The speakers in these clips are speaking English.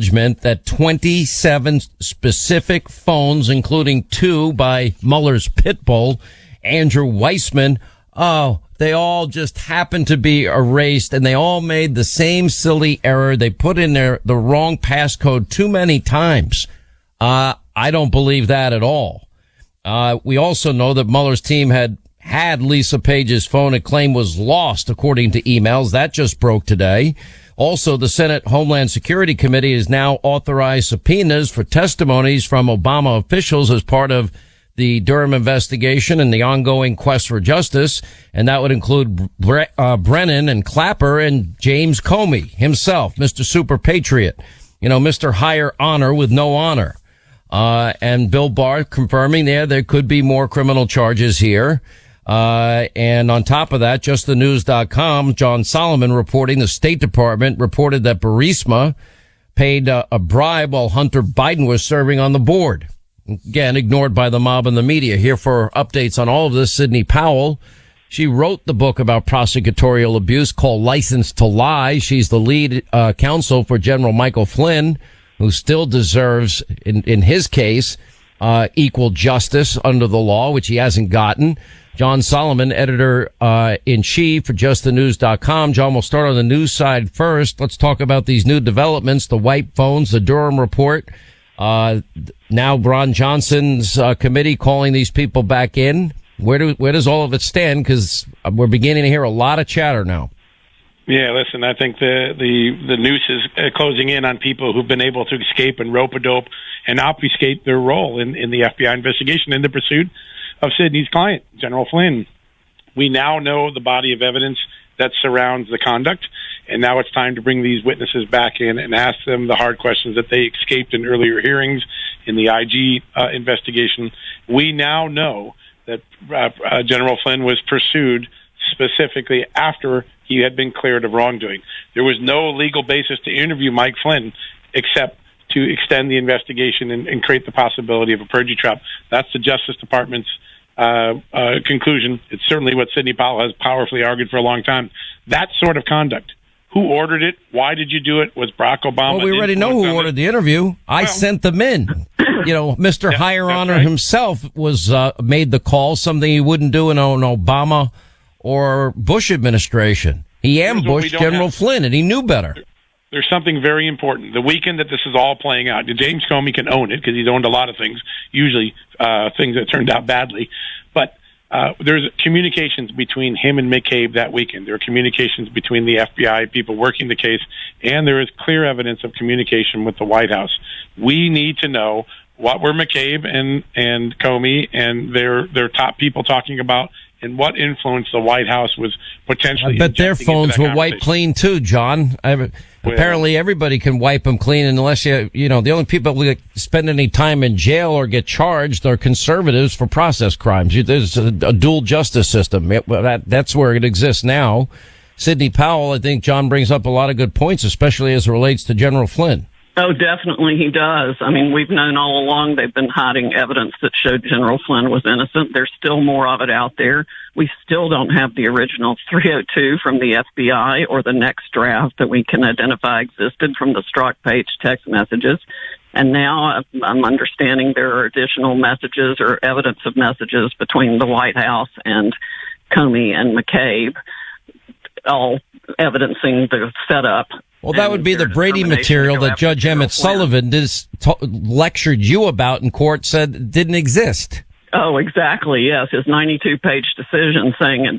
that 27 specific phones, including 2 by Mueller's pit bull, Andrew Weissman, they all just happened to be erased, and they all made the same silly error. They put in the wrong passcode too many times. I don't believe that at all. We also know that Mueller's team had Lisa Page's phone and claimed was lost, according to emails. That just broke today. Also, the Senate Homeland Security Committee has now authorized subpoenas for testimonies from Obama officials as part of the Durham investigation and the ongoing quest for justice. And that would include Brennan and Clapper and James Comey himself, Mr. Super Patriot, Mr. Higher Honor with no honor. And Bill Barr confirming there could be more criminal charges here. And on top of that, justthenews.com, John Solomon reporting the State Department reported that Burisma paid a bribe while Hunter Biden was serving on the board. Again, ignored by the mob and the media. Here for updates on all of this, Sidney Powell. She wrote the book about prosecutorial abuse called License to Lie. She's the lead counsel for General Michael Flynn, who still deserves, in his case, equal justice under the law, which he hasn't gotten. John Solomon, editor-in-chief for justthenews.com. John, we'll start on the news side first. Let's talk about these new developments, the wipe phones, the Durham report. Now Ron Johnson's committee calling these people back in. Where does all of it stand? Because we're beginning to hear a lot of chatter now. Yeah, listen, I think the noose is closing in on people who've been able to escape and rope-a-dope and obfuscate their role in the FBI investigation in the pursuit of Sidney's client, General Flynn. We now know the body of evidence that surrounds the conduct, and now it's time to bring these witnesses back in and ask them the hard questions that they escaped in earlier hearings in the IG investigation. We now know that General Flynn was pursued specifically after he had been cleared of wrongdoing. There was no legal basis to interview Mike Flynn except to extend the investigation and create the possibility of a perjury trap. That's the Justice Department's conclusion. It's certainly what Sidney Powell has powerfully argued for a long time. That sort of conduct. Who ordered it? Why did you do it? Was Barack Obama? Well, we already know who ordered the interview. I sent them in. Mr. Higher Honor himself was made the call, something he wouldn't do in an Obama or Bush administration. He ambushed General Flynn, and he knew better. There's something very important. The weekend that this is all playing out, James Comey can own it because he's owned a lot of things, usually things that turned out badly. But there's communications between him and McCabe that weekend. There are communications between the FBI people working the case, and there is clear evidence of communication with the White House. We need to know what were McCabe and Comey and their top people talking about, and what influence the White House was potentially. I bet their phones were wiped clean too, John. Apparently everybody can wipe them clean unless the only people who spend any time in jail or get charged are conservatives for process crimes. There's a dual justice system. That's where it exists now. Sidney Powell, I think John brings up a lot of good points, especially as it relates to General Flynn. Oh, definitely he does. I mean, we've known all along they've been hiding evidence that showed General Flynn was innocent. There's still more of it out there. We still don't have the original 302 from the FBI or the next draft that we can identify existed from the Strzok Page text messages. And now I'm understanding there are additional messages or evidence of messages between the White House and Comey and McCabe, all evidencing the setup. Well, that would be the Brady material that Judge Emmett Sullivan lectured you about in court, said didn't exist. Oh, exactly. Yes, his 92-page decision saying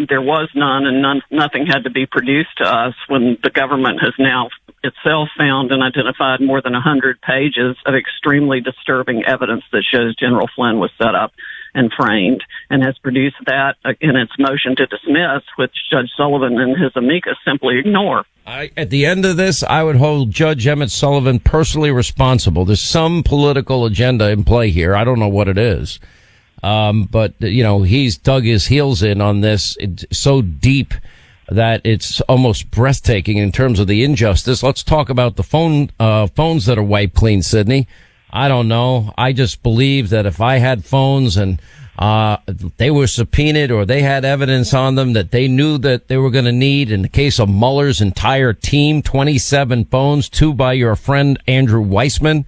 there was none and nothing had to be produced to us, when the government has now itself found and identified more than 100 pages of extremely disturbing evidence that shows General Flynn was set up and framed, and has produced that in its motion to dismiss, which Judge Sullivan and his amicus simply ignore. At the end of this, I would hold Judge Emmett Sullivan personally responsible. There's some political agenda in play here. I don't know what it is. But he's dug his heels in on this. It's so deep that it's almost breathtaking in terms of the injustice. Let's talk about the phones that are wiped clean, Sidney. I don't know. I just believe that if I had phones and They were subpoenaed, or they had evidence on them that they knew that they were going to need. In the case of Mueller's entire team, 27 phones, 2 by your friend Andrew Weissman.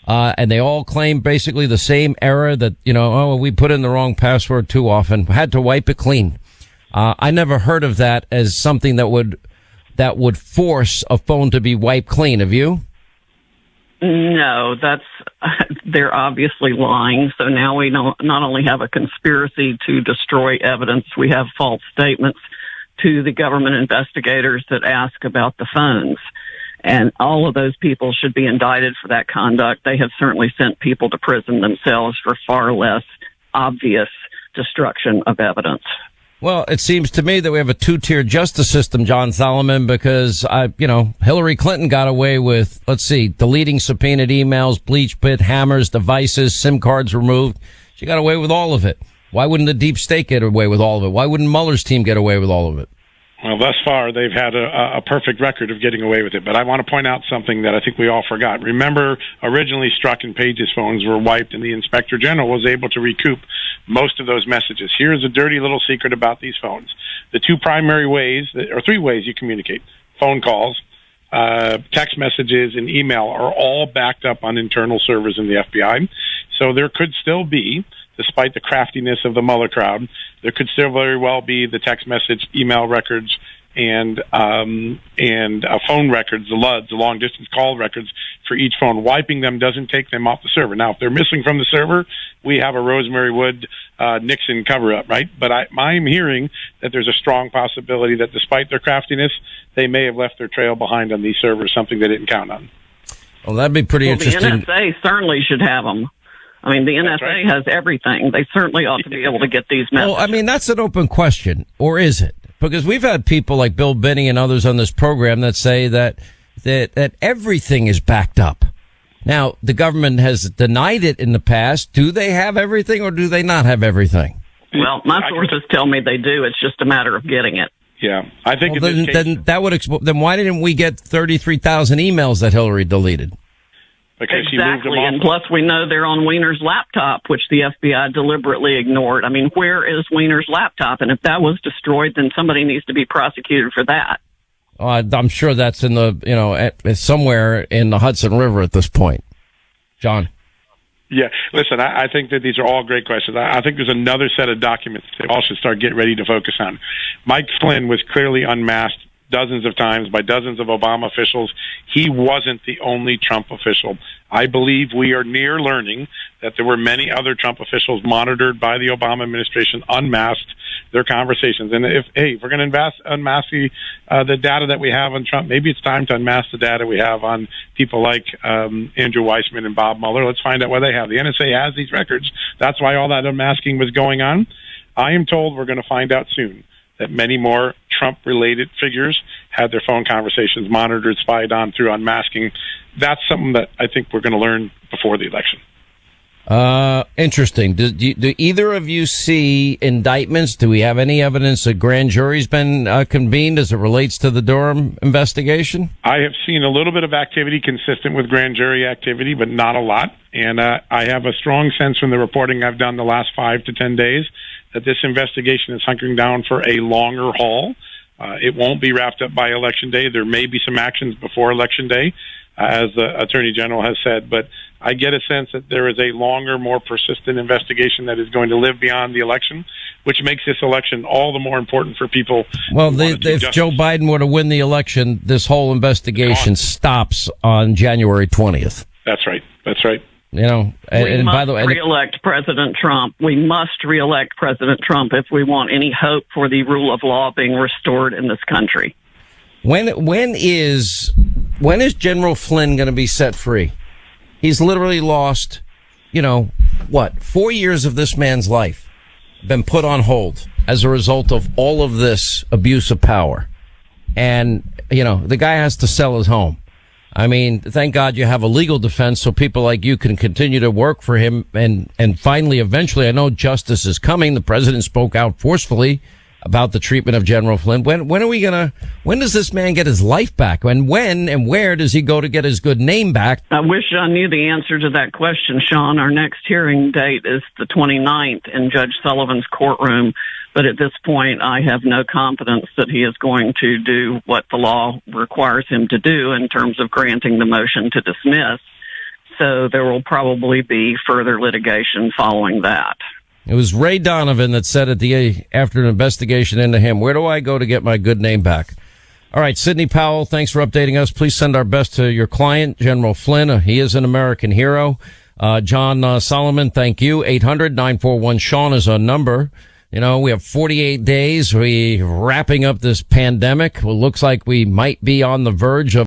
And they all claim basically the same error that, we put in the wrong password too often. Had to wipe it clean. I never heard of that as something that would force a phone to be wiped clean. Have you? No, they're obviously lying. So now we not only have a conspiracy to destroy evidence, we have false statements to the government investigators that ask about the phones. And all of those people should be indicted for that conduct. They have certainly sent people to prison themselves for far less obvious destruction of evidence. Well, it seems to me that we have a 2-tier justice system, John Solomon, because, Hillary Clinton got away with, deleting subpoenaed emails, bleach pit, hammers, devices, SIM cards removed. She got away with all of it. Why wouldn't the deep state get away with all of it? Why wouldn't Mueller's team get away with all of it? Well, thus far, they've had a perfect record of getting away with it. But I want to point out something that I think we all forgot. Remember, originally Strzok and Page's phones were wiped, and the Inspector General was able to recoup most of those messages. Here's a dirty little secret about these phones. The 2 primary ways, or 3 ways you communicate, phone calls, text messages, and email, are all backed up on internal servers in the FBI. So there could still be, despite the craftiness of the Mueller crowd, there could still very well be the text message, email records, and phone records, the LUDs, the long distance call records for each phone. Wiping them doesn't take them off the server. Now, if they're missing from the server, we have a Rosemary Wood Nixon cover-up, right? But I'm hearing that there's a strong possibility that despite their craftiness, they may have left their trail behind on these servers, something they didn't count on. Well, that'd be pretty interesting. The NSA certainly should have them. I mean, the NSA has everything. They certainly ought to be able to get these messages. Well, that's an open question, or is it? Because we've had people like Bill Binney and others on this program that say that everything is backed up. Now, the government has denied it in the past. Do they have everything, or do they not have everything? Well, my sources tell me they do. It's just a matter of getting it. Yeah, I think then why didn't we get 33,000 emails that Hillary deleted? Because she moved them off. And plus we know they're on Weiner's laptop, which the FBI deliberately ignored. I mean, where is Weiner's laptop? And if that was destroyed, then somebody needs to be prosecuted for that. I'm sure that's in somewhere in the Hudson River at this point. John? Yeah, listen, I think that these are all great questions. I think there's another set of documents that all should start getting ready to focus on. Mike Flynn was clearly unmasked dozens of times by dozens of Obama officials. He wasn't the only Trump official. I believe we are near learning that there were many other Trump officials monitored by the Obama administration, unmasked their conversations. And if we're going to unmask the data that we have on Trump, maybe it's time to unmask the data we have on people like Andrew Weissman and Bob Mueller. Let's find out what they have. The NSA has these records. That's why all that unmasking was going on. I am told we're going to find out soon that many more Trump-related figures had their phone conversations monitored, spied on through unmasking. That's something that I think we're going to learn before the election. Interesting. Do either of you see indictments? Do we have any evidence that grand jury's been convened as it relates to the Durham investigation? I have seen a little bit of activity consistent with grand jury activity, but not a lot. And I have a strong sense from the reporting I've done the last 5 to 10 days that this investigation is hunkering down for a longer haul. It won't be wrapped up by Election Day. There may be some actions before Election Day, as the Attorney General has said, but I get a sense that there is a longer, more persistent investigation that is going to live beyond the election, which makes this election all the more important for people. Well, if Joe Biden were to win the election, this whole investigation stops on January 20th. That's right. That's right. By the way, re-elect President Trump. We must re-elect President Trump if we want any hope for the rule of law being restored in this country. When is General Flynn going to be set free? He's literally lost, 4 years of this man's life been put on hold as a result of all of this abuse of power. And, the guy has to sell his home. I mean, thank God you have a legal defense so people like you can continue to work for him. And finally, eventually, I know justice is coming. The president spoke out forcefully about the treatment of General Flynn. When does this man get his life back? When and where does he go to get his good name back? I wish I knew the answer to that question, Sean. Our next hearing date is the 29th in Judge Sullivan's courtroom. But at this point, I have no confidence that he is going to do what the law requires him to do in terms of granting the motion to dismiss. So there will probably be further litigation following that. It was Ray Donovan that said after an investigation into him, where do I go to get my good name back? All right, Sidney Powell, thanks for updating us. Please send our best to your client, General Flynn. He is an American hero. John Solomon, thank you. 800-941-SEAN is our number. You know, we have 48 days. We're wrapping up this pandemic. It looks like we might be on the verge of